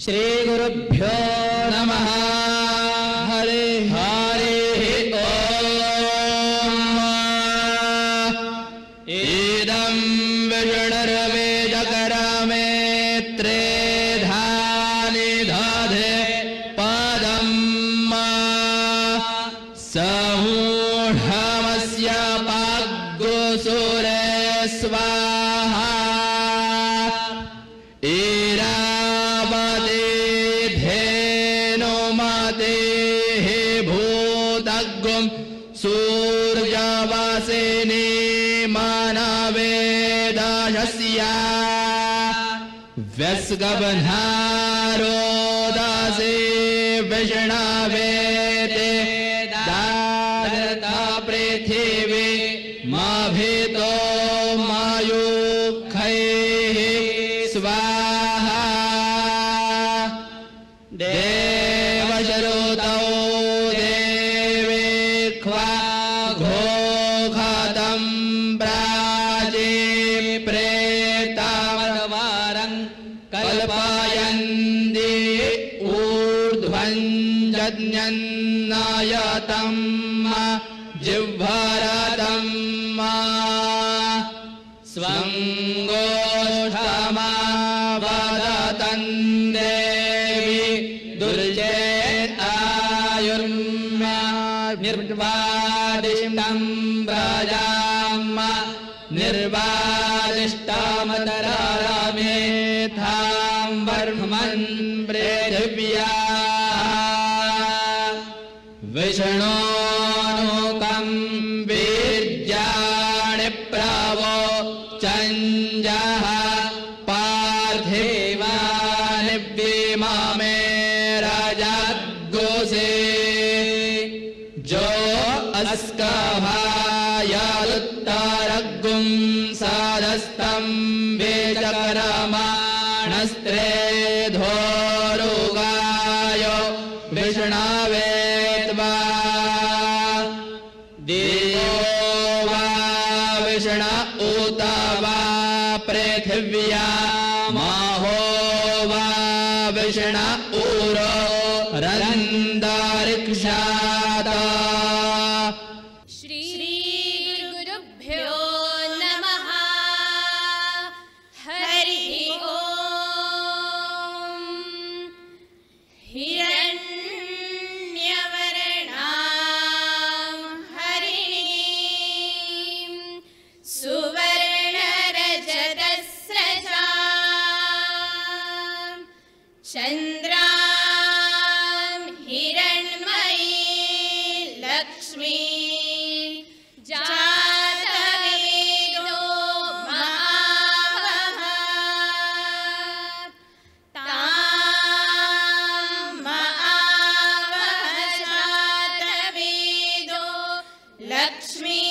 श्री गुरुभ्यो नमः। हरे हरे ओम। इदं विष्णुर्वेदकरमे त्रेधानि दधे पदं समूढमस्य पाग्गुसुरे स्वाहा। सूर्यवासिनी मानवेदशस्या व्यस्गबन्धारोदसे विष्णवेते दादता पृथिवी माभितो मायुखैः स्वाहा। देवश्रुतौ घोघतं प्राचे प्रेतावरं कल्पयन्ति ऊर्ध्वं जज्ञन्नायतं जिह्वारतं स्वं गोष्ठमावदतं देवी दुर्जेतायुर्म्या निर्वादिष्टं व्रजाम निर्वादिष्टमतरामेथां वर्मन् पृथिव्या। विष्णोनुकं वीर्याणि प्रवो चञ्जः पार्थिवानि विममे रजद्गुसे जो अस्कभायालुत्तरगुं साधस्तं वेचकरमाणस्त्रे धोरुगाय विष्णवे त्वा। देवो वा विष्ण उत वा पृथिव्या माहो वा विष्ण उरो रन्दरिक्षात्। चन्द्रां हिरण्मयी लक्ष्मी जातवेदो महावः तां महावः जातवेदो लक्ष्मी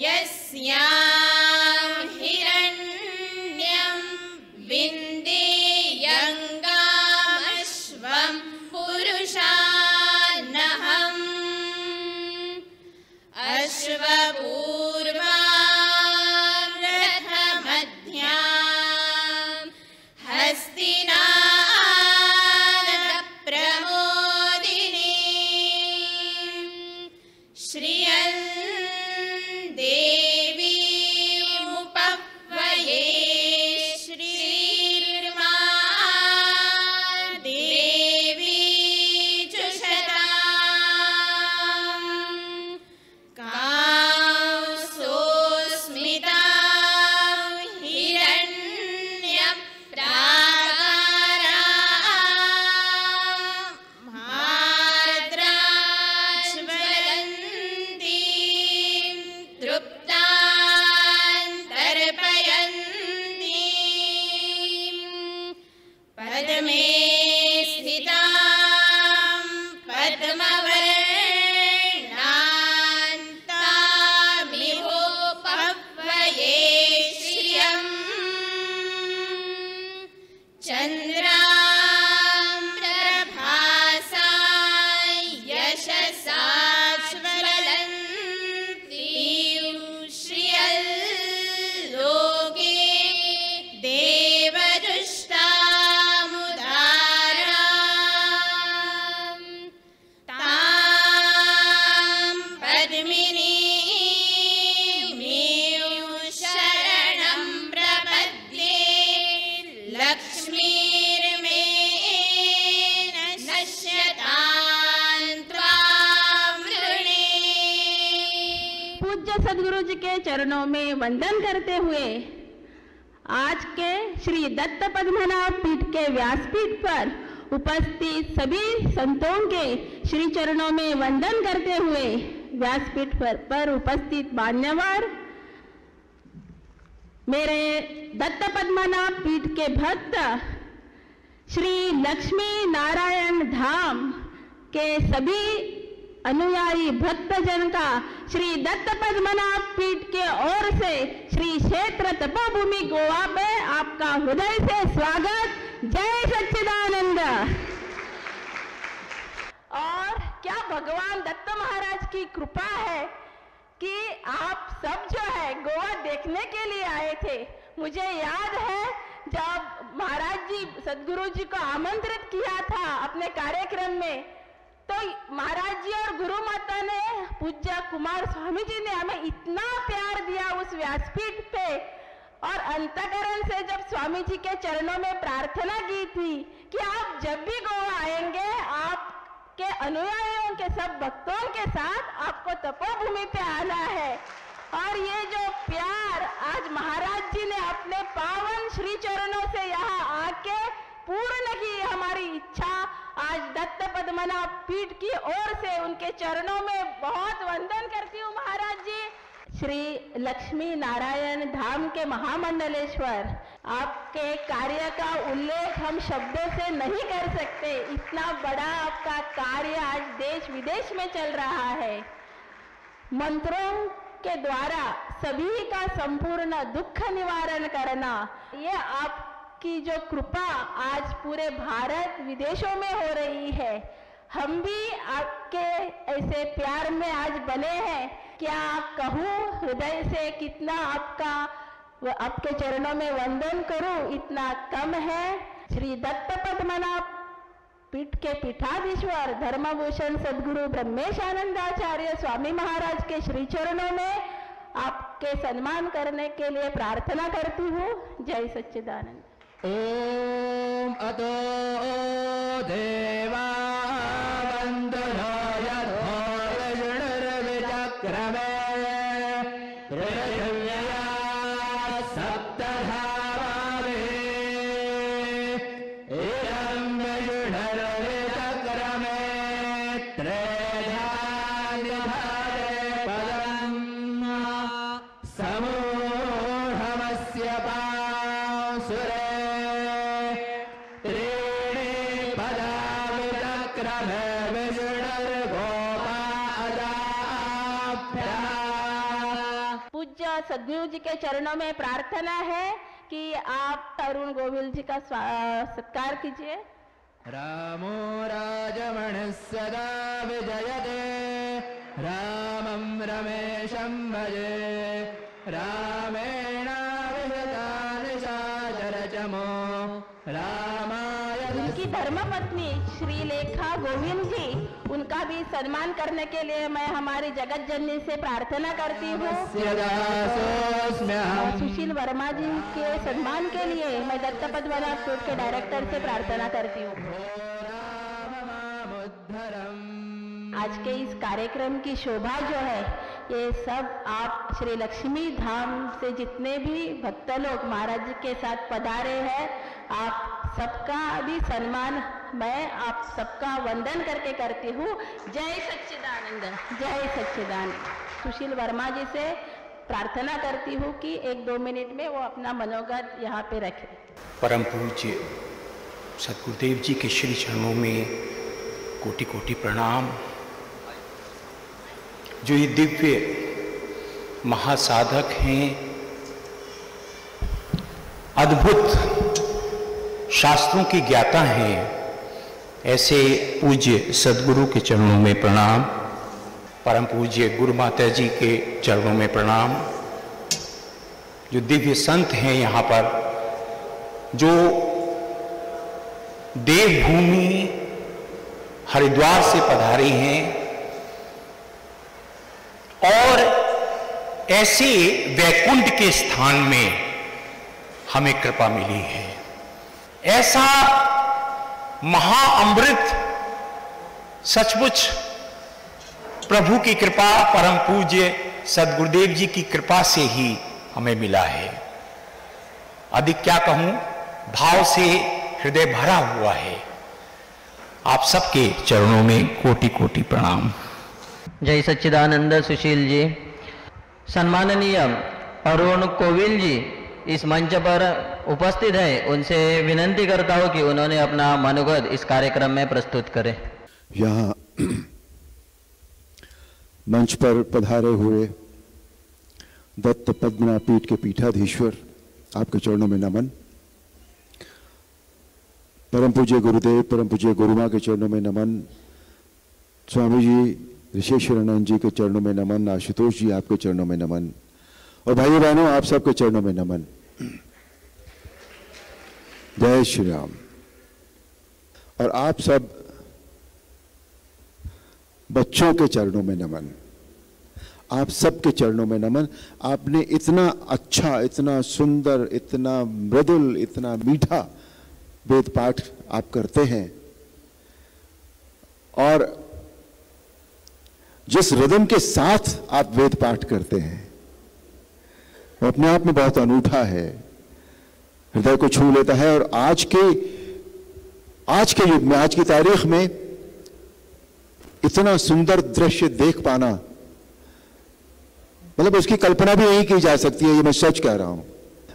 यस्यां हिरण्यं विन्देयङ्गामश्वं पुरुषान्नहम् अश्वपूर्वां रथमध्यां हस्तिनादप्रमोदिनी श्रियं देवी चरणों में वंदन करते हुए आज के श्री दत्त पद्मनाभ पीठ के व्यासपीठ पर उपस्थित सभी संतों के श्री चरणों में वंदन करते हुए व्यासपीठ पर उपस्थित मान्यवर, मेरे दत्त पद्मनाभ पीठ के भक्त श्री लक्ष्मी नारायण धाम के सभी अनुयायी भक्तजन का श्री दत्त पद्मनाभ पीठ के ओर से श्री क्षेत्र तपोभूमि गोवा में आपका हृदय से स्वागत। जय सच्चिदानंद। और क्या भगवान दत्त महाराज की कृपा है कि आप सब जो है गोवा देखने के लिए आए थे। मुझे याद है जब महाराज जी सदगुरु जी को आमंत्रित किया था अपने कार्यक्रम में, तो महाराज जी और गुरु माता ने, पूज्य कुमार स्वामी जी ने हमें इतना प्यार दिया उस व्यासपीठ पे, और अंतःकरण से जब स्वामी जी के चरणों में प्रार्थना की थी कि आप जब भी गोवा आएंगे आपके अनुयायियों के सब भक्तों के साथ आपको तपोभूमि पे आना है। और ये जो प्यार आज महाराज जी ने अपने पावन श्री चरणों से यहाँ आके पूर्ण की हमारी इच्छा, आज दत्त पद्मनाभ पीठ की ओर से उनके चरणों में बहुत वंदन करती हूँ महाराज जी। श्री लक्ष्मी नारायण धाम के महामंडलेश्वर, आपके कार्य का उल्लेख हम शब्दों से नहीं कर सकते। इतना बड़ा आपका कार्य आज देश विदेश में चल रहा है। मंत्रों के द्वारा सभी का संपूर्ण दुख निवारण करना, ये आपकी जो कृपा आज पूरे भारत विदेशों में हो रही है। हम भी आपके ऐसे प्यार में आज बने हैं। क्या कहूँ हृदय से कितना आपके चरणों में वंदन करूं, इतना कम है। श्री दत्त पद्मनाभ पीठ के पीठाधीश्वर धर्मभूषण सद्गुरु ब्रह्मेशानंदाचार्य स्वामी महाराज के श्री चरणों में आपके सम्मान करने के लिए प्रार्थना करती हूँ। जय सच्चिदानंद। ओम अतो देवा वंदनो यथोर्विचक्रमे पृथिव्या सप्तधावावे इदं विष्णुर्विचक्रमे त्रेधानिधारे पदं समूढमस्य पांसुरे सदगुरु जी के चरणों में प्रार्थना है कि आप अरुण गोविल जी का सत्कार कीजिए। रामो राजमणिः सदा विजयते, रामं रमेशं भजे, रामेणाभिहिता निशाचरचमो रामाय। उनकी धर्मपत्नी श्रीलेखा गोविंद जी, उनका भी सम्मान करने के लिए मैं हमारी जगत जननी से प्रार्थना करती हूँ। सुशील वर्मा जी के सम्मान के लिए मैं दत्त पद्मनाभ पीठ के डायरेक्टर से प्रार्थना करती हूँ। आज के इस कार्यक्रम की शोभा जो है, ये सब आप श्री लक्ष्मी धाम से जितने भी भक्त लोग महाराज जी के साथ पधारे हैं, आप सबका भी सम्मान मैं आप सबका वंदन करके करती हूँ। जय सच्चिदानंद, जय सच्चिदानंद। सुशील वर्मा जी से प्रार्थना करती हूँ कि 1-2 मिनट में वो अपना मनोगत यहाँ पे रखें। परम पूज्य सद्गुरुदेव जी के श्री चरणों में कोटि कोटि प्रणाम। जो ये दिव्य महासाधक हैं, अद्भुत शास्त्रों की ज्ञाता हैं, ऐसे पूज्य सद्गुरु के चरणों में प्रणाम। परम पूज्य गुरु माता जी के चरणों में प्रणाम। जो दिव्य संत हैं यहाँ पर, जो देवभूमि हरिद्वार से पधारे हैं और ऐसे वैकुंठ के स्थान में हमें कृपा मिली है। ऐसा महाअमृत सचमुच प्रभु की कृपा, परम पूज्य सदगुरुदेव जी की कृपा से ही हमें मिला है। अधिक क्या कहूं, भाव से हृदय भरा हुआ है। आप सबके चरणों में कोटि कोटि प्रणाम। जय सच्चिदानंद सुशील जी। सम्माननीय अरुण कोविल जी इस मंच पर उपस्थित हैं, उनसे विनंती करता हूं कि उन्होंने अपना मनोगत इस कार्यक्रम में प्रस्तुत करें। यहाँ मंच पर पधारे हुए दत्त पद्मनाभ पीठ के पीठाधीश्वर, आपके चरणों में नमन। परम पूज्य गुरुदेव, परम पूज्य गुरुमा के चरणों में नमन। स्वामी जी ऋषेश्वरानंद जी के चरणों में नमन। आशुतोष जी आपके चरणों में नमन। और भाई बहनों, आप सबके चरणों में नमन। जय श्री राम। और आप सब बच्चों के चरणों में नमन। आप सबके चरणों में नमन। आपने इतना अच्छा, इतना सुंदर, इतना मृदुल, इतना मीठा वेद पाठ आप करते हैं, और जिस रिदम के साथ आप वेद पाठ करते हैं वो अपने आप में बहुत अनूठा है, हृदय को छू लेता है। और आज के युग में, आज की तारीख में इतना सुंदर दृश्य देख पाना, मतलब उसकी कल्पना भी नहीं की जा सकती है। ये मैं सच कह रहा हूं।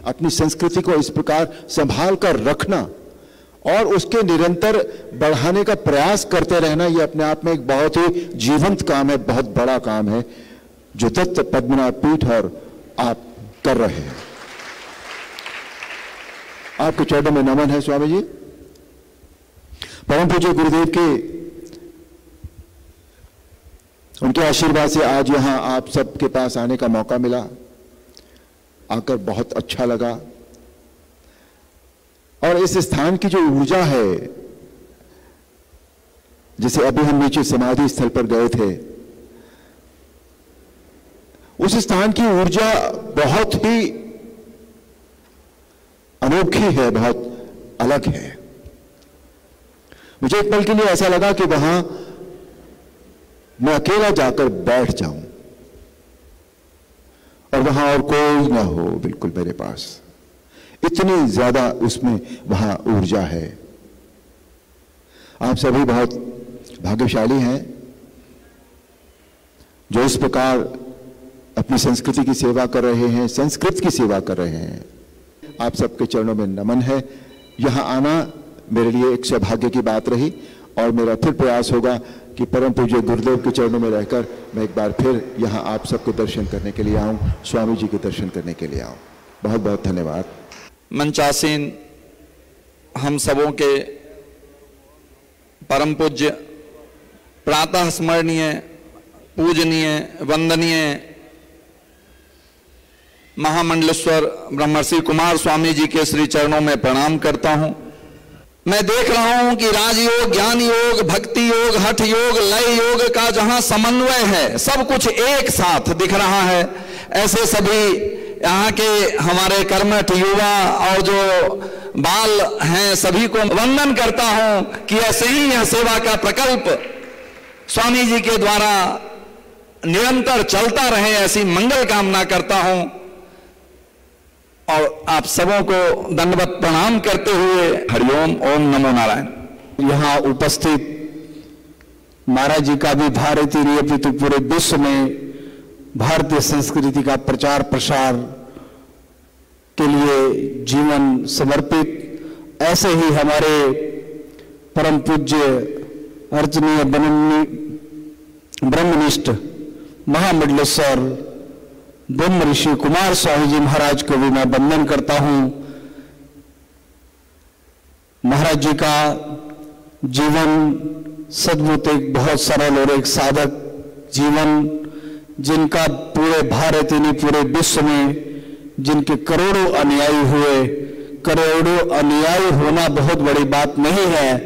अपनी संस्कृति को इस प्रकार संभाल कर रखना और उसके निरंतर बढ़ाने का प्रयास करते रहना, ये अपने आप में एक बहुत ही जीवंत काम है, बहुत बड़ा काम है जो दत्त पद्मनाभ पीठ और आप कर रहे हैं। आपके चरणों में नमन है स्वामी जी। परम पूज्य गुरुदेव के उनके आशीर्वाद से आज यहां आप सबके पास आने का मौका मिला, आकर बहुत अच्छा लगा। और इस स्थान की जो ऊर्जा है, जैसे अभी हम नीचे समाधि स्थल पर गए थे, उस स्थान की ऊर्जा बहुत ही अनोखी है, बहुत अलग है। मुझे एक पल के लिए ऐसा लगा कि वहां मैं अकेला जाकर बैठ जाऊं और वहां और कोई ना हो बिल्कुल मेरे पास। इतनी ज्यादा उसमें वहां ऊर्जा है। आप सभी बहुत भाग्यशाली हैं जो इस प्रकार अपनी संस्कृति की सेवा कर रहे हैं, संस्कृत की सेवा कर रहे हैं। आप सबके चरणों में नमन है। यहां आना मेरे लिए एक सौभाग्य की बात रही और मेरा फिर प्रयास होगा कि परम पूज्य गुरुदेव के चरणों में रहकर मैं एक बार फिर यहां आप सबके दर्शन करने के लिए आऊं, स्वामी जी के दर्शन करने के लिए आऊं। बहुत बहुत धन्यवाद। मंचासीन हम सबों के परम पूज्य, प्रातः स्मरणीय, पूजनीय, वंदनीय महामंडलेश्वर ब्रह्मर्षि कुमार स्वामी जी के श्री चरणों में प्रणाम करता हूं। मैं देख रहा हूं कि राजयोग, ज्ञान योग, भक्ति योग, हठ योग, लय योग का जहां समन्वय है, सब कुछ एक साथ दिख रहा है। ऐसे सभी यहाँ के हमारे कर्मठ युवा और जो बाल हैं सभी को वंदन करता हूं कि ऐसे ही यह सेवा का प्रकल्प स्वामी जी के द्वारा निरंतर चलता रहे, ऐसी मंगल कामना करता हूं। और आप सबों को दंडवत प्रणाम करते हुए हरिओम, ओम नमो नारायण। यहाँ उपस्थित महाराज जी का भी भारतीय नियपित पूरे विश्व में भारतीय संस्कृति का प्रचार प्रसार के लिए जीवन समर्पित, ऐसे ही हमारे परम पूज्य अर्चनीय ब्रह्मनिष्ठ महामंडलेश्वर ब्रह्म ऋषि कुमार स्वामी जी महाराज को भी मैं वंदन करता हूं। महाराज जी का जीवन सद्भुत एक बहुत सरल और एक साधक जीवन, जिनका पूरे भारत ही नहीं पूरे विश्व में जिनके करोड़ों अनुयायी हुए। करोड़ों अनुयायी होना बहुत बड़ी बात नहीं है,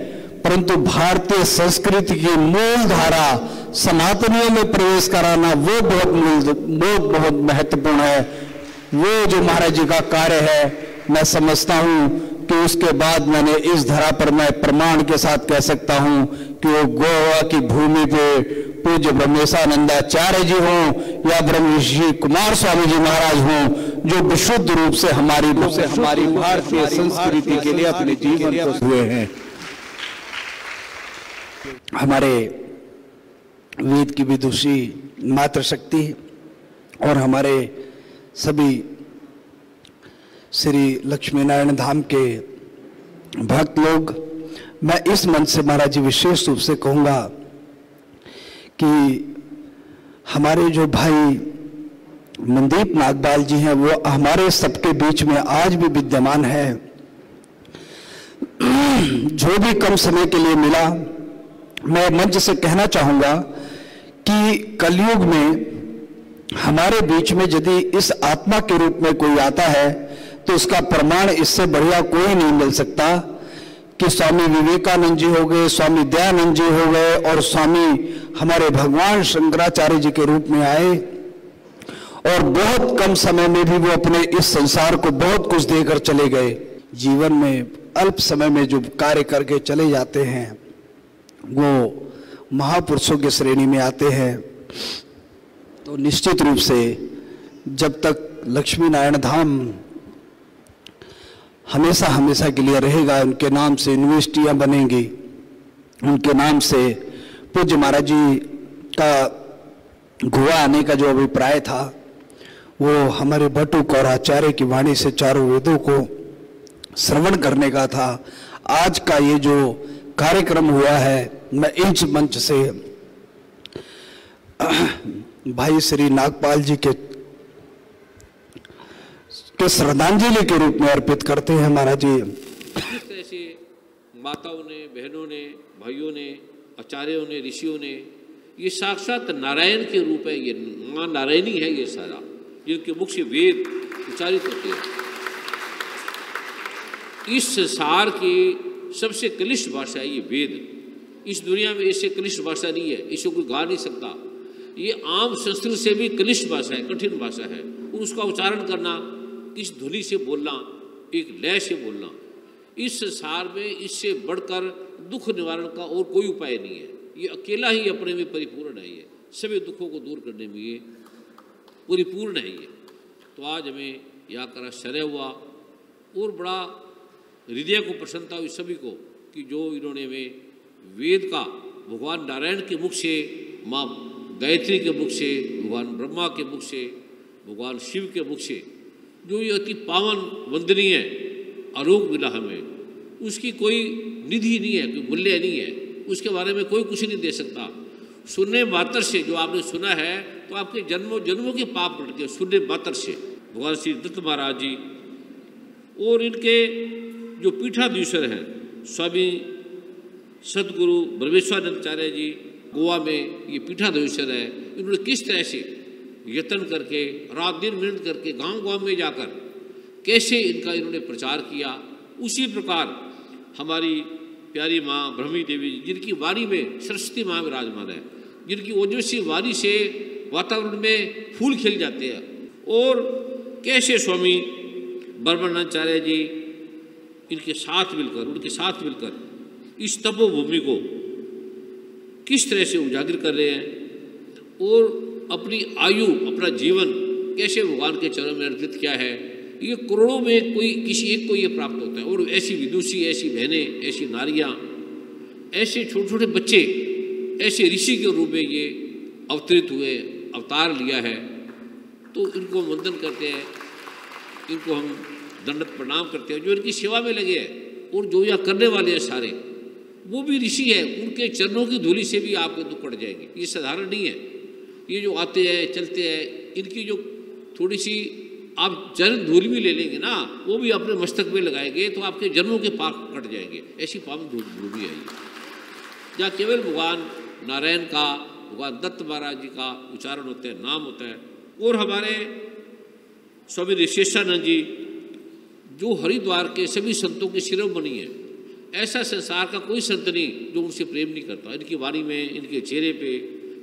परंतु भारतीय संस्कृति की मूल धारा सनातनियों में प्रवेश कराना वो बहुत महत्वपूर्ण है। वो जो महाराज जी का कार्य है, मैं समझता हूं कि उसके बाद मैंने इस धरा पर मैं प्रमाण के साथ कह सकता हूं कि वो गोवा की भूमि पे पूज्य ब्रह्मेशानंदाचार्य जी हों या ब्रह्म ऋषि कुमार स्वामी जी महाराज हों, जो विशुद्ध रूप से हमारी भारतीय संस्कृति के लिए अपने जीवन को हुए हैं। हमारे वेद की विदुषी मातृशक्ति और हमारे सभी श्री लक्ष्मी नारायण धाम के भक्त लोग, मैं इस मंच से महाराज जी विशेष रूप से कहूँगा कि हमारे जो भाई मनदीप नागपाल जी हैं, वो हमारे सबके बीच में आज भी विद्यमान है। जो भी कम समय के लिए मिला, मैं मंच से कहना चाहूँगा कि कलयुग में हमारे बीच में यदि इस आत्मा के रूप में कोई आता है तो उसका प्रमाण इससे बढ़िया कोई नहीं मिल सकता कि स्वामी विवेकानंद जी हो गए, स्वामी दयानंद जी हो गए और स्वामी हमारे भगवान शंकराचार्य जी के रूप में आए और बहुत कम समय में भी वो अपने इस संसार को बहुत कुछ देकर चले गए। जीवन में अल्प समय में जो कार्य करके चले जाते हैं वो महापुरुषों की श्रेणी में आते हैं। तो निश्चित रूप से जब तक लक्ष्मी नारायण धाम हमेशा हमेशा के लिए रहेगा, उनके नाम से यूनिवर्सिटियाँ बनेंगी, उनके नाम से पूज्य महाराज जी का गोवा आने का जो अभिप्राय था वो हमारे बटुक और आचार्य की वाणी से चारों वेदों को श्रवण करने का था। आज का ये जो कार्यक्रम हुआ है, मैं इस मंच से भाई श्री नागपाल जी के श्रद्धांजलि के रूप में अर्पित करते हैं। महाराज जी, इस तरह से माताओं ने, बहनों ने, भाइयों ने, आचार्यों ने, ऋषियों ने, ये साक्षात नारायण के रूप है, ये माँ नारायणी है ये सारा, जिनके मुख से वेद उच्चारित होते हैं। इस संसार की सबसे कनिष्ठ भाषा है ये वेद। इस दुनिया में इससे कनिष्ठ भाषा नहीं है, इसे कोई गा नहीं सकता। ये आम संस्कृत से भी कनिष्ठ भाषा है, कठिन भाषा है। उसका उच्चारण करना, इस ध्वनि से बोलना, एक लय से बोलना, इस संसार में इससे बढ़कर दुख निवारण का और कोई उपाय नहीं है। ये अकेला ही अपने में परिपूर्ण है, ये सभी दुखों को दूर करने में ये परिपूर्ण है ये। तो आज हमें यहाँ कर आश्चर्य हुआ और बड़ा हृदय को प्रसन्नता हुई सभी को कि जो इन्होंने हमें वेद का भगवान नारायण के मुख से, माँ गायत्री के मुख से, भगवान ब्रह्मा के मुख से, भगवान शिव के मुख से जो ये अति पावन वंदनीय आरोग्य मिला हमें, उसकी कोई निधि नहीं है, कोई मूल्य नहीं है, उसके बारे में कोई कुछ नहीं दे सकता। सुनने मात्र से जो आपने सुना है तो आपके जन्मों जन्मों के पाप कट गए सुनने मात्र से। भगवान श्री दत्त महाराज जी और इनके जो पीठाधीश्वर हैं स्वामी सदगुरु ब्रह्मेश्वरानंदाचार्य जी गोवा में ये पीठाधीश्वर है, इन्होंने किस तरह से यत्न करके रात दिन मेहनत करके गांव गांव में जाकर कैसे इनका इन्होंने प्रचार किया, उसी प्रकार हमारी प्यारी माँ ब्रह्मी देवी जिनकी वाणी में सरस्वती माँ विराजमान है, जिनकी ओजस्वी वाणी से वातावरण में फूल खिल जाते हैं, और कैसे स्वामी ब्रह्मानंदाचार्य जी इनके साथ मिलकर, उनके साथ मिलकर इस तपोभूमि को किस तरह से उजागर कर रहे हैं और अपनी आयु, अपना जीवन कैसे भगवान के चरणों में अर्पित किया है। ये करोड़ों में कोई किसी एक को ये प्राप्त होता है। और ऐसी विदुषी, ऐसी बहनें, ऐसी नारियाँ, ऐसे छोटे छोटे बच्चे, ऐसे ऋषि के रूप में ये अवतरित हुए, अवतार लिया है। तो इनको वंदन करते हैं, इनको हम दंडवत प्रणाम करते हैं जो इनकी सेवा में लगे हैं। और जो यहाँ करने वाले हैं सारे वो भी ऋषि है, उनके चरणों की धूलि से भी आपके दुख कट जाएंगे। ये साधारण नहीं है। ये जो आते हैं चलते हैं, इनकी जो थोड़ी सी आप चरण धूल भी ले लेंगे ना, वो भी अपने मस्तक में लगाएंगे तो आपके जन्मों के पाप कट जाएंगे। ऐसी पावन भूमि है ये, जहाँ केवल भगवान नारायण का, भगवान दत्त महाराज जी का उच्चारण होता है, नाम होता है। और हमारे स्वामी ऋषेशानंद जी जो हरिद्वार के सभी संतों के शिरोमणि है, ऐसा संसार का कोई संत नहीं जो उनसे प्रेम नहीं करता। इनकी वाणी में, इनके चेहरे पे,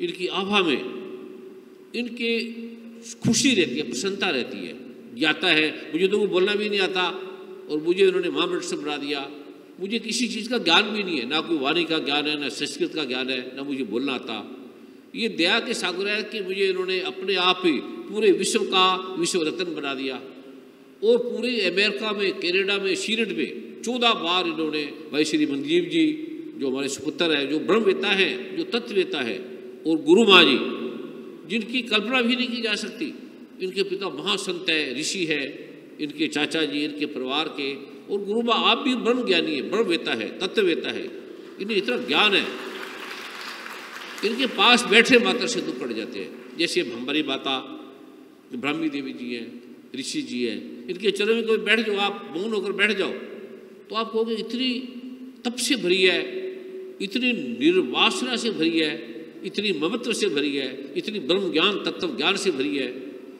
इनकी आभा में इनके खुशी रहती है, प्रसन्नता रहती है। जाता है मुझे तो वो बोलना भी नहीं आता और मुझे उन्होंने महामंत्र से बना दिया। मुझे किसी चीज़ का ज्ञान भी नहीं है, ना कोई वाणी का ज्ञान है, ना संस्कृत का ज्ञान है, ना मुझे बोलना आता। ये दया के सागर है कि मुझे इन्होंने अपने आप ही पूरे विश्व का विश्व रत्न बना दिया। और पूरे अमेरिका में, कनाडा में, सीनेट में 14 बार इन्होंने भाई श्री मनदीप जी जो हमारे सुपुत्र है, जो ब्रह्मवेता है, जो तत्ववेता है, और गुरु माँ जी जिनकी कल्पना भी नहीं की जा सकती। इनके पिता महासंत है, ऋषि है, इनके चाचा जी, इनके परिवार के, और गुरु माँ आप भी ब्रह्म ज्ञानी है, ब्रह्मवेता है, तत्ववेता है, इन्हें इतना ज्ञान है। इनके पास बैठे मात्र से दुख कट जाते हैं। जैसे हमारी माता ब्राह्मी देवी जी हैं, ऋषि जी हैं, इनके चरणों में कोई बैठ जाओ, आप मौन होकर बैठ जाओ तो आप कहोगे इतनी तप से भरी है, इतनी निर्वासना से भरी है, इतनी ममत्व से भरी है, इतनी ब्रह्म ज्ञान तत्व ज्ञान से भरी है।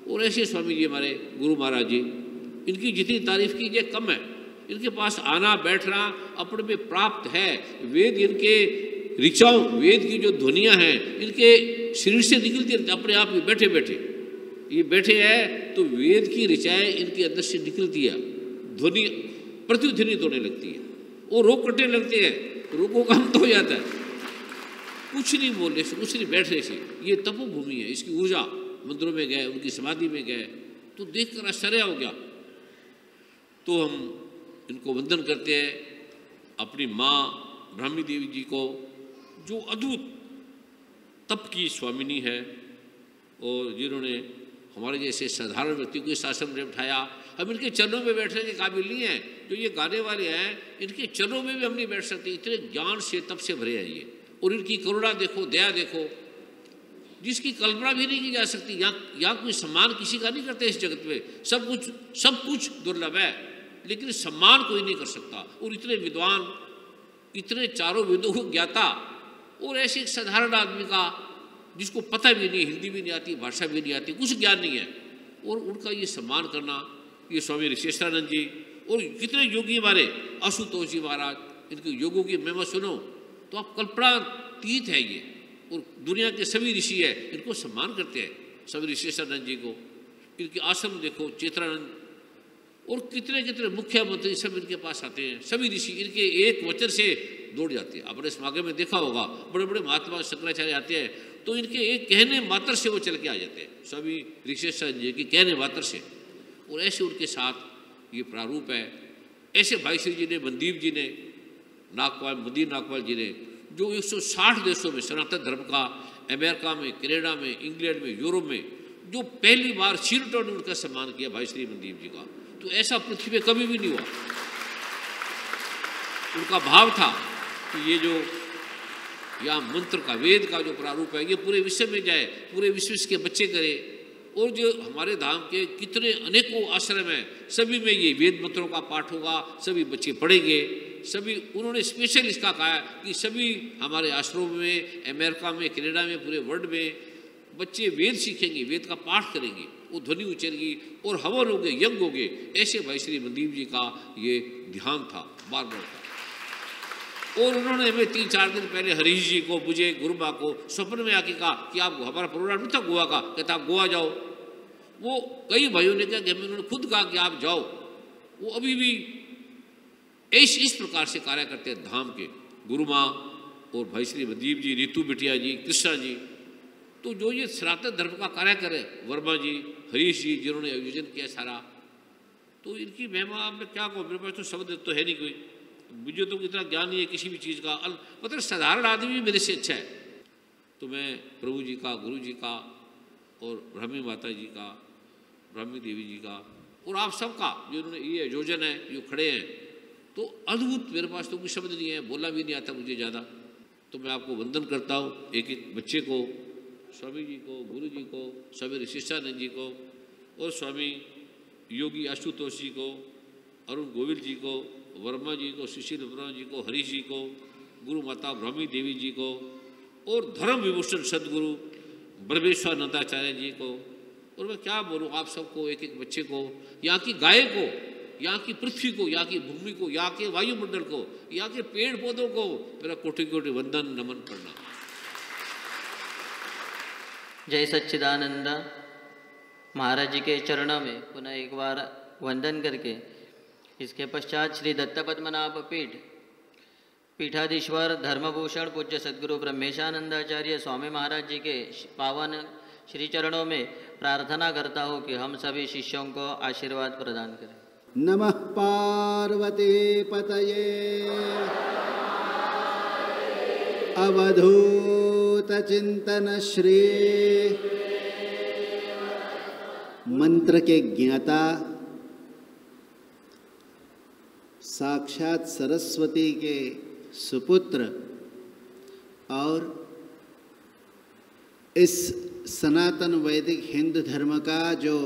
और ऐसे स्वामी जी हमारे गुरु महाराज जी, इनकी जितनी तारीफ कीजिए कम है। इनके पास आना बैठना अपने में प्राप्त है। वेद इनके ऋचाओं, वेद की जो ध्वनियाँ हैं इनके शरीर से निकलती रहती अपने आप में, बैठे बैठे ये बैठे हैं तो वेद की ऋचाएँ इनके अंदर से निकलती है, ध्वनि प्रतिध्वनित होने लगती है और रोग कटने लगते हैं, रोगों का अंत हो जाता है कुछ नहीं बोलने से, कुछ नहीं बैठने से। ये तपोभूमि है, इसकी ऊर्जा। मंदिरों में गए, उनकी समाधि में गए तो देखकर आश्चर्य हो गया। तो हम इनको वंदन करते हैं, अपनी माँ ब्राह्मी देवी जी को जो अद्भुत तप की स्वामिनी है और जिन्होंने हमारे जैसे साधारण व्यक्ति को इस आश्रम में बिठाया। हम इनके चरणों में बैठने के काबिल नहीं हैं। जो ये गाने वाले हैं इनके चरणों में भी हम नहीं बैठ सकते, इतने ज्ञान से तप से भरे हैं ये। और इनकी करुणा देखो, दया देखो, जिसकी कल्पना भी नहीं की जा सकती। यहाँ कोई सम्मान किसी का नहीं करते इस जगत में। सब कुछ दुर्लभ है लेकिन सम्मान कोई नहीं कर सकता। और इतने विद्वान, इतने चारों वेदों को ज्ञाता, और ऐसे एक साधारण आदमी का जिसको पता भी नहीं, हिंदी भी नहीं आती, भाषा भी नहीं आती, कुछ ज्ञान नहीं है, और उनका ये सम्मान करना। ये स्वामी ऋषेशानंद जी और कितने योगी हमारे आशुतोष जी महाराज, इनके योगों की महिमा सुनो तो आप कल्पनातीत है ये। और दुनिया के सभी ऋषि है इनको सम्मान करते हैं, स्वामी ऋषेशानंद जी को। इनके आश्रम देखो, चेतनानंद और कितने कितने मुख्यमंत्री सब इनके पास आते हैं। सभी ऋषि इनके एक वचन से दौड़ जाते हैं। आपने समागम में देखा होगा, बड़े बड़े महात्मा शंकराचार्य आते हैं तो इनके एक कहने मात्र से वो चल के आ जाते हैं, स्वामी ऋषेशानंद जी के कहने मात्र से। और ऐसे उनके साथ ये प्रारूप है। ऐसे भाई श्री जी ने, मनदीप जी ने, नागपाल, मंदिर नागपाल जी ने, जो 160 देशों में सनातन धर्म का, अमेरिका में, कनाडा में, इंग्लैंड में, यूरोप में, जो पहली बार सीनेटों ने उनका सम्मान किया भाई श्री मनदीप जी का, तो ऐसा पृथ्वी पे कभी भी नहीं हुआ। उनका भाव था कि ये जो या मंत्र का, वेद का जो प्रारूप है ये पूरे विश्व में जाए, पूरे विश्व के बच्चे करें। और जो हमारे धाम के कितने अनेकों आश्रम हैं सभी में ये वेद मंत्रों का पाठ होगा, सभी बच्चे पढ़ेंगे। सभी उन्होंने स्पेशल इसका कहा कि सभी हमारे आश्रमों में, अमेरिका में, कनाडा में, पूरे वर्ल्ड में बच्चे वेद सीखेंगे, वेद का पाठ करेंगे, वो ध्वनि उचरेगी और हवन होंगे, यज्ञ होंगे। ऐसे भाई श्री मनदीप जी का ये ध्यान था, बार बार था। और उन्होंने हमें 3-4 दिन पहले हरीश जी को, मुझे, गुरु माँ को स्वप्न में आके कहा कि आप, हमारा प्रोग्राम नहीं था गोवा का, कहता आप गोवा जाओ। वो कई भाइयों ने कहा कि हमें, उन्होंने खुद कहा कि आप जाओ। वो अभी भी इस प्रकार से कार्य करते हैं धाम के, गुरु माँ और भाई श्री मनदीप जी, रीतू बिटिया जी, कृष्णा जी। तो जो ये सनातन धर्म का कार्य करे, वर्मा जी, हरीश जी जिन्होंने आयोजन किया सारा, तो इनकी महिमा में क्या कहूँ, मेरे पास तो शब्द तो है नहीं कोई। मुझे तो इतना ज्ञान नहीं है किसी भी चीज़ का, मतलब साधारण आदमी मेरे से अच्छा है। तो मैं प्रभु जी का, गुरु जी का और ब्राह्मी माता जी का, ब्राह्मी देवी जी का और आप सबका जो इन्होंने ये आयोजन है, जो खड़े हैं, तो अद्भुत। मेरे पास तो कोई शब्द नहीं है, बोलना भी नहीं आता मुझे ज़्यादा। तो मैं आपको वंदन करता हूँ, एक एक बच्चे को, स्वामी जी को, गुरु जी को, स्वामी ऋषेशानंद जी को और स्वामी योगी आशुतोष जी को, अरुण गोविल जी को, वर्मा जी को, सुशील ब्रह्म जी को, हरीश जी को, गुरु माता ब्राह्मी देवी जी को और धर्म विभूषण सदगुरु ब्रह्मेश्वरानंदाचार्य जी को। और मैं क्या बोलूँ आप सबको, एक एक बच्चे को, यहाँ की गाय को, यहाँ की पृथ्वी को, यहाँ की भूमि को, यहाँ के वायुमंडल को, यहाँ के पेड़ पौधों को मेरा कोटि कोटि वंदन नमन करना। जय सच्चिदानंद। महाराज जी के चरणों में पुनः एक बार वंदन करके इसके पश्चात श्री दत्त पद्मनाभ पीठ पीठाधीश्वर धर्मभूषण पूज्य सद्गुरु ब्रह्मेशानंदाचार्य स्वामी महाराज जी के पावन श्री चरणों में प्रार्थना करता हूँ कि हम सभी शिष्यों को आशीर्वाद प्रदान करें। नमः पार्वती पतये अवधूत चिंतन श्री। मंत्र के ज्ञाता साक्षात सरस्वती के सुपुत्र और इस सनातन वैदिक हिंदू धर्म का जो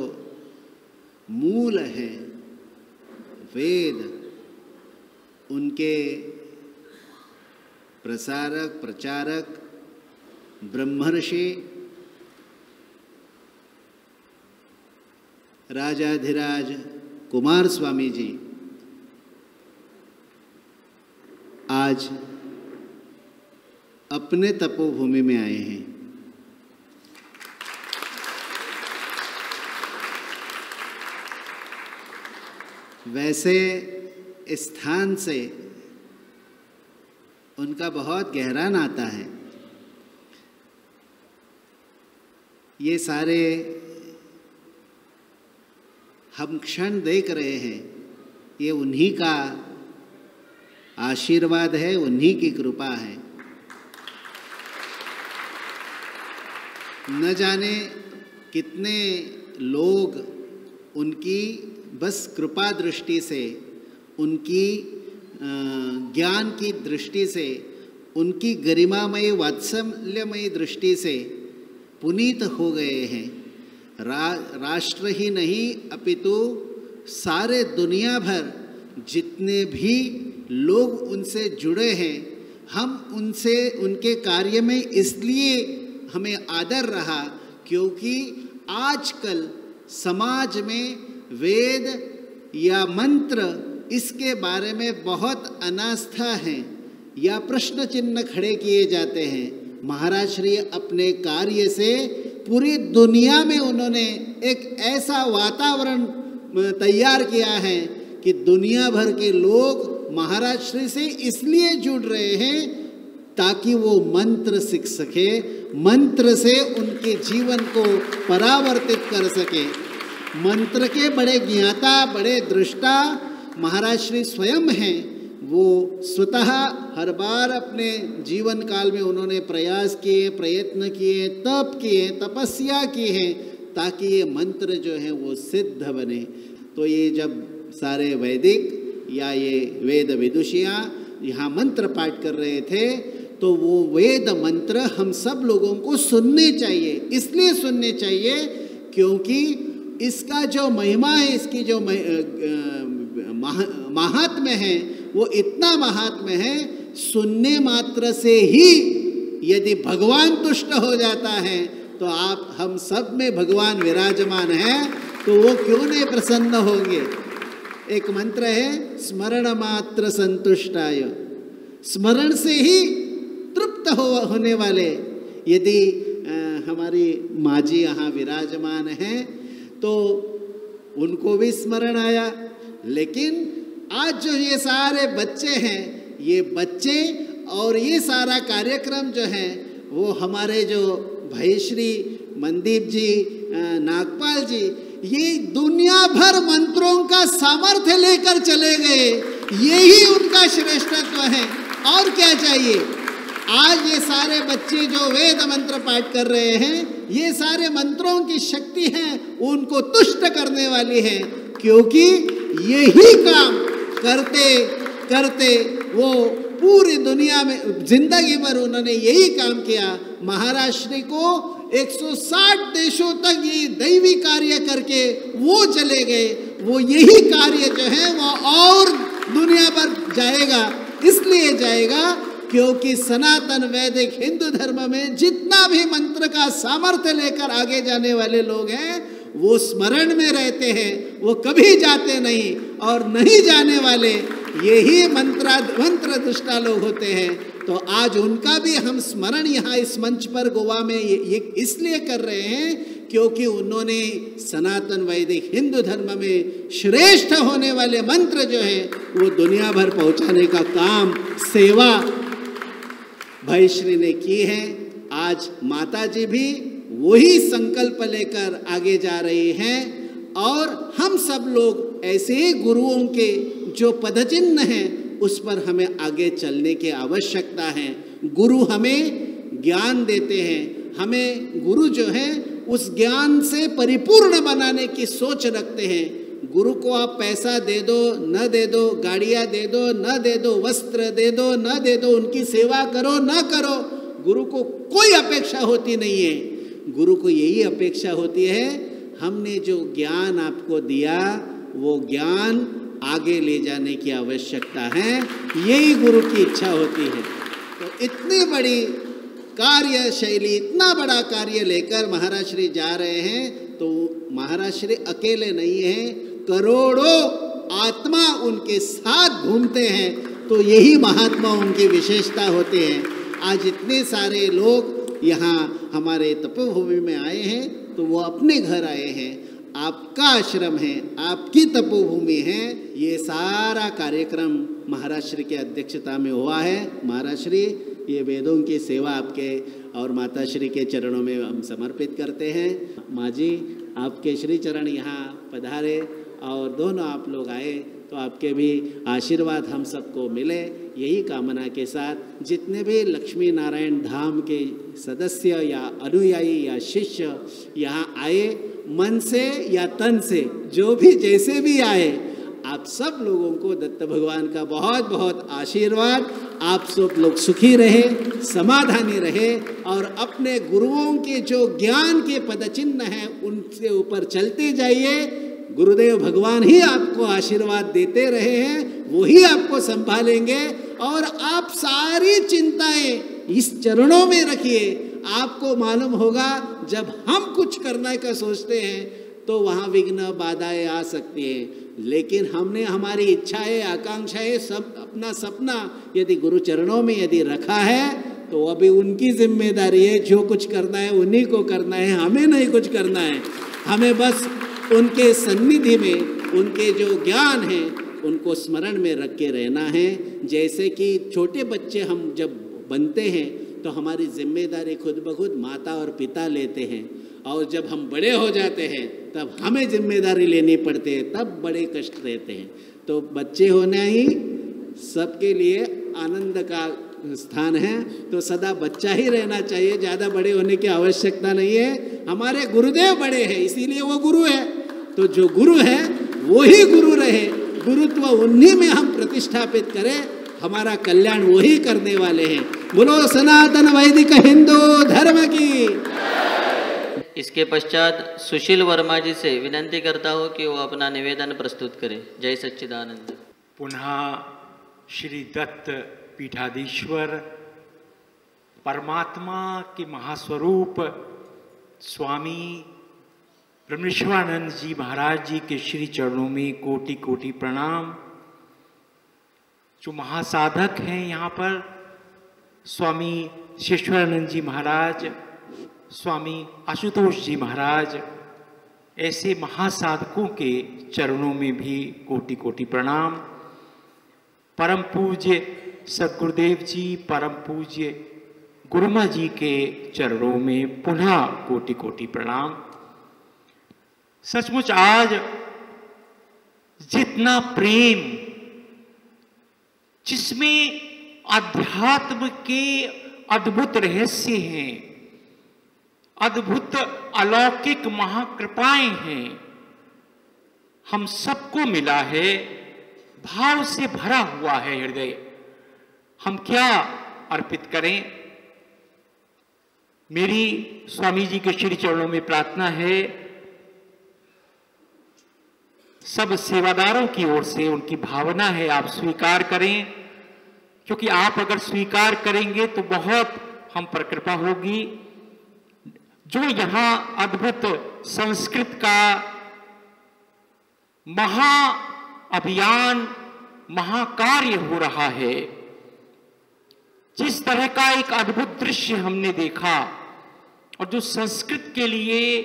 मूल है वेद, उनके प्रसारक प्रचारक ब्रह्मर्षि राजाधिराज कुमार स्वामी जी आज अपने तपोभूमि में आए हैं। वैसे स्थान से उनका बहुत गहरा नाता है। ये सारे हम क्षण देख रहे हैं, ये उन्हीं का आशीर्वाद है, उन्हीं की कृपा है। न जाने कितने लोग उनकी बस कृपा दृष्टि से, उनकी ज्ञान की दृष्टि से, उनकी गरिमामयी वात्सल्यमयी दृष्टि से पुनीत हो गए हैं। राष्ट्र ही नहीं अपितु सारे दुनिया भर जितने भी लोग उनसे जुड़े हैं, हम उनसे उनके कार्य में इसलिए हमें आदर रहा क्योंकि आजकल समाज में वेद या मंत्र इसके बारे में बहुत अनास्था है या प्रश्न चिन्ह खड़े किए जाते हैं। महाराज श्री अपने कार्य से पूरी दुनिया में उन्होंने एक ऐसा वातावरण तैयार किया है कि दुनिया भर के लोग महाराज श्री से इसलिए जुड़ रहे हैं ताकि वो मंत्र सीख सके, मंत्र से उनके जीवन को परावर्तित कर सके। मंत्र के बड़े ज्ञाता, बड़े दृष्टा महाराज श्री स्वयं हैं। वो स्वतः हर बार अपने जीवन काल में उन्होंने प्रयास किए, प्रयत्न किए, तप किए, तपस्या की है ताकि ये मंत्र जो है वो सिद्ध बने। तो ये जब सारे वैदिक या ये वेद विदुषियाँ यहाँ मंत्र पाठ कर रहे थे तो वो वेद मंत्र हम सब लोगों को सुनने चाहिए। इसलिए सुनने चाहिए क्योंकि इसका जो महिमा है, इसकी जो महात्म्य है वो इतना महात्म्य है, सुनने मात्र से ही यदि भगवान तुष्ट हो जाता है तो आप हम सब में भगवान विराजमान है तो वो क्यों नहीं प्रसन्न होंगे। एक मंत्र है स्मरण मात्र संतुष्टाय, स्मरण से ही तृप्त होने वाले। यदि हमारी माँ जी यहाँ विराजमान हैं तो उनको भी स्मरण आया, लेकिन आज जो ये सारे बच्चे हैं, ये बच्चे और ये सारा कार्यक्रम जो है वो हमारे जो भाई श्री मनदीप जी, नागपाल जी, ये दुनिया भर मंत्रों का सामर्थ्य लेकर चले गए। यही उनका श्रेष्ठत्व है, और क्या चाहिए। आज ये सारे बच्चे जो वेद मंत्र पाठ कर रहे हैं, ये सारे मंत्रों की शक्ति है उनको तुष्ट करने वाली है, क्योंकि यही काम करते करते वो पूरी दुनिया में जिंदगी भर उन्होंने यही काम किया। महाराज श्री को 160 देशों तक ये दैवी कार्य करके वो चले गए। वो यही कार्य जो है वो और दुनिया भर जाएगा, इसलिए जाएगा क्योंकि सनातन वैदिक हिंदू धर्म में जितना भी मंत्र का सामर्थ्य लेकर आगे जाने वाले लोग हैं वो स्मरण में रहते हैं, वो कभी जाते नहीं, और नहीं जाने वाले यही मंत्र दुष्टा लोग होते हैं। तो आज उनका भी हम स्मरण यहाँ इस मंच पर गोवा में ये इसलिए कर रहे हैं क्योंकि उन्होंने सनातन वैदिक हिंदू धर्म में श्रेष्ठ होने वाले मंत्र जो है वो दुनिया भर पहुंचाने का काम, सेवा भाई श्री ने की है। आज माता जी भी वही संकल्प लेकर आगे जा रही हैं और हम सब लोग ऐसे ही गुरुओं के जो पदचिन्ह हैं उस पर हमें आगे चलने की आवश्यकता है। गुरु हमें ज्ञान देते हैं, हमें गुरु जो है उस ज्ञान से परिपूर्ण बनाने की सोच रखते हैं। गुरु को आप पैसा दे दो न दे दो, गाड़ियाँ दे दो न दे दो, वस्त्र दे दो न दे दो, उनकी सेवा करो न करो, गुरु को कोई अपेक्षा होती नहीं है। गुरु को यही अपेक्षा होती है हमने जो ज्ञान आपको दिया वो ज्ञान आगे ले जाने की आवश्यकता है, यही गुरु की इच्छा होती है। तो इतनी बड़ी कार्य शैली, इतना बड़ा कार्य लेकर महाराज श्री जा रहे हैं तो महाराज श्री अकेले नहीं हैं, करोड़ों आत्मा उनके साथ घूमते हैं। तो यही महात्माओं की विशेषता होती है। आज इतने सारे लोग यहाँ हमारे तपोभूमि में आए हैं तो वो अपने घर आए हैं, आपका आश्रम है, आपकी तपोभूमि है। ये सारा कार्यक्रम महाराज श्री की अध्यक्षता में हुआ है। महाराज श्री ये वेदों की सेवा आपके और माता श्री के चरणों में हम समर्पित करते हैं। माँ जी आपके श्री चरण यहाँ पधारे और दोनों आप लोग आए तो आपके भी आशीर्वाद हम सबको मिले, यही कामना के साथ जितने भी लक्ष्मी नारायण धाम के सदस्य या अनुयायी या शिष्य यहाँ आए, मन से या तन से, जो भी जैसे भी आए, आप सब लोगों को दत्त भगवान का बहुत बहुत आशीर्वाद। आप सब लोग सुखी रहे, समाधानी रहे और अपने गुरुओं के जो ज्ञान के पदचिन्ह हैं उनसे ऊपर चलते जाइए। गुरुदेव भगवान ही आपको आशीर्वाद देते रहे हैं, वही आपको संभालेंगे और आप सारी चिंताएं इस चरणों में रखिए। आपको मालूम होगा जब हम कुछ करने का सोचते हैं तो वहाँ विघ्न बाधाएं आ सकती हैं, लेकिन हमने हमारी इच्छाएं आकांक्षाएं सब अपना सपना यदि गुरु चरणों में यदि रखा है तो अभी उनकी जिम्मेदारी है, जो कुछ करना है उन्हीं को करना है, हमें नहीं कुछ करना है। हमें बस उनके सन्निधि में उनके जो ज्ञान है उनको स्मरण में रख के रहना है। जैसे कि छोटे बच्चे हम जब बनते हैं तो हमारी जिम्मेदारी खुद ब खुद माता और पिता लेते हैं और जब हम बड़े हो जाते हैं तब हमें जिम्मेदारी लेनी पड़ती है, तब बड़े कष्ट रहते हैं। तो बच्चे होना ही सबके लिए आनंद का स्थान है, तो सदा बच्चा ही रहना चाहिए, ज़्यादा बड़े होने की आवश्यकता नहीं है। हमारे गुरुदेव बड़े हैं इसीलिए वो गुरु है, तो जो गुरु है वो ही गुरु रहे, गुरुत्व उन्हीं में हम प्रतिष्ठापित करें, हमारा कल्याण वही करने वाले हैं। बोलो सनातन वैदिक हिंदू धर्म की। इसके पश्चात सुशील वर्मा जी से विनंती करता हूँ कि वो अपना निवेदन प्रस्तुत करें। जय सच्चिदानंद। पुनः श्री दत्त पीठाधीश्वर परमात्मा के महास्वरूप स्वामी ब्रह्मेश्वरानंद जी महाराज जी के श्री चरणों में कोटि कोटि प्रणाम। जो महासाधक हैं यहाँ पर स्वामी शेषवानंद जी महाराज, स्वामी आशुतोष जी महाराज, ऐसे महासाधकों के चरणों में भी कोटि कोटि प्रणाम। परम पूज्य सद्गुरुदेव जी, परम पूज्य गुरुमा जी के चरणों में पुनः कोटि कोटि प्रणाम। सचमुच आज जितना प्रेम, जिसमें अध्यात्म के अद्भुत रहस्य हैं, अद्भुत अलौकिक महाकृपाएं हैं, हम सबको मिला है, भाव से भरा हुआ है हृदय। हम क्या अर्पित करें? मेरी स्वामी जी के श्री चरणों में प्रार्थना है, सब सेवादारों की ओर से उनकी भावना है आप स्वीकार करें, क्योंकि आप अगर स्वीकार करेंगे तो बहुत हम पर कृपा होगी। जो यहाँ अद्भुत संस्कृत का महा अभियान, महाकार्य हो रहा है, जिस तरह का एक अद्भुत दृश्य हमने देखा और जो संस्कृत के लिए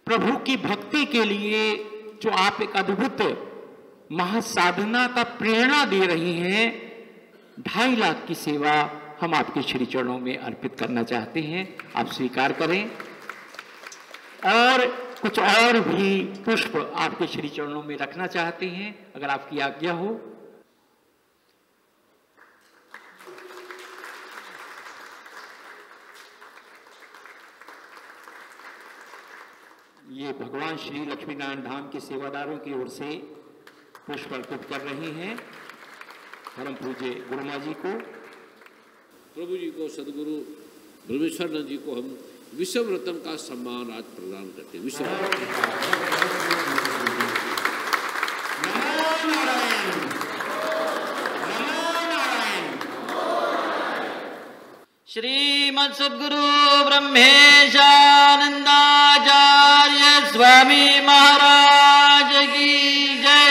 प्रभु की भक्ति के लिए जो आप एक अद्भुत महासाधना का प्रेरणा दे रही हैं, 2.5 लाख की सेवा हम आपके श्री चरणों में अर्पित करना चाहते हैं। आप स्वीकार करें और कुछ और भी पुष्प आपके श्री चरणों में रखना चाहते हैं, अगर आपकी आज्ञा हो। ये भगवान श्री लक्ष्मी नारायण धाम के सेवादारों की ओर से पुष्प अर्पित कर रहे हैं परम पूज्य गुरुमा जी को। प्रभु जी को, सदगुरु ब्रह्मेश्वरानंद जी को हम विश्व रत्न का सम्मान आज प्रदान करते हैं। विश्व श्रीमद् सद्गुरु ब्रह्मेशानंदाचार्य स्वामी महाराज की जय।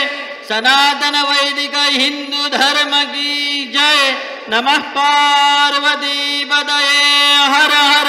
सनातन वैदिक हिंदू धर्म की जय। नमः पार्वती पतये हर हर